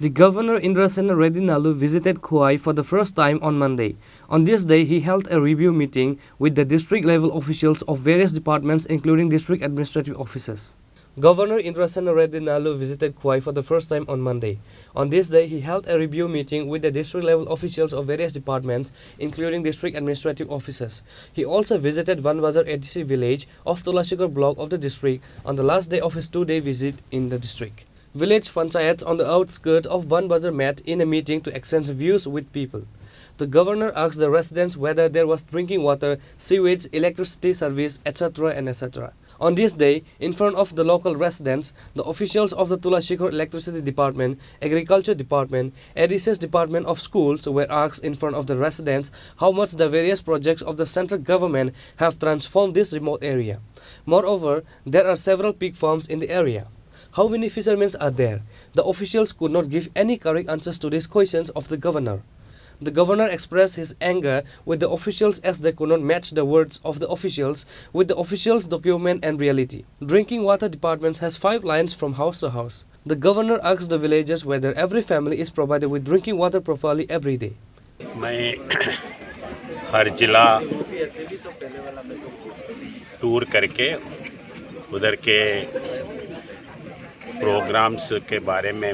The governor Indrasena Reddy Nallu visited Khowai for the first time on Monday. On this day, he held a review meeting with the district-level officials of various departments including district administrative officers. Governor Indrasena Reddy Nallu visited Khowai for the first time on Monday. On this day, he held a review meeting with the district-level officials of various departments, including district administrative officers. He also visited Vanbazar ADC village of Tulashikar block of the district on the last day of his two-day visit in the district. Village panchayats on the outskirts of Vanbazar met in a meeting to exchange views with people. The governor asked the residents whether there was drinking water, sewage, electricity service, etc. and etc. On this day, in front of the local residents, the officials of the Tulashikar Electricity Department, Agriculture Department, ADC's Department of Schools were asked in front of the residents how much the various projects of the central government have transformed this remote area. Moreover, there are several pig farms in the area. How many fishermen are there? The officials could not give any correct answers to these questions of the governor. The governor expressed his anger with the officials as they could not match the words of the officials with the officials' document and reality. Drinking water department has 5 lines from house to house. The governor asked the villagers whether every family is provided with drinking water properly every day. मैं हर जिला tour करके उधर के programmes के बारे में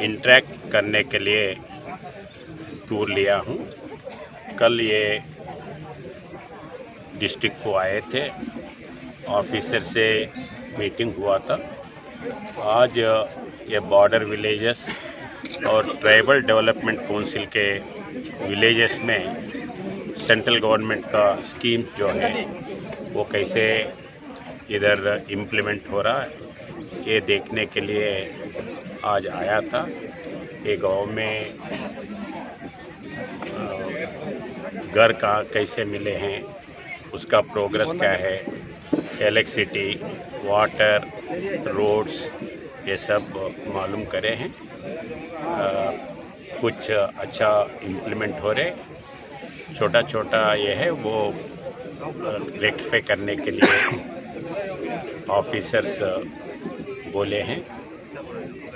interact करने के लिए टूर लिया हूँ। कल ये डिस्ट्रिक्ट को आए थे, ऑफिसर से मीटिंग हुआ था। आज ये बॉर्डर विलेजेस और ट्राइबल डेवलपमेंट काउंसिल के विलेजेस में सेंट्रल गवर्नमेंट का स्कीम जो है वो कैसे इधर इम्प्लीमेंट हो रहा है ये देखने के लिए आज आया था। ये गांव में घर कहाँ कैसे मिले हैं, उसका प्रोग्रेस क्या है, इलेक्ट्रिसिटी, वाटर, रोड्स ये सब मालूम करे हैं। कुछ अच्छा इम्प्लीमेंट हो रहे, छोटा छोटा ये है वो रेक्टिफाई करने के लिए ऑफिसर्स बोले हैं,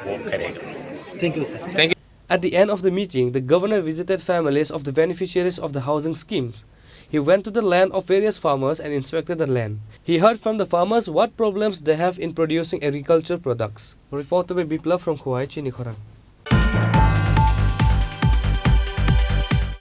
वो करेगा। Thank you, sir. Thank you. At the end of the meeting, the governor visited families of the beneficiaries of the housing schemes. He went to the land of various farmers and inspected the land. He heard from the farmers what problems they have in producing agricultural products. Reported by Biplav from Khowai, Chini, Khorang.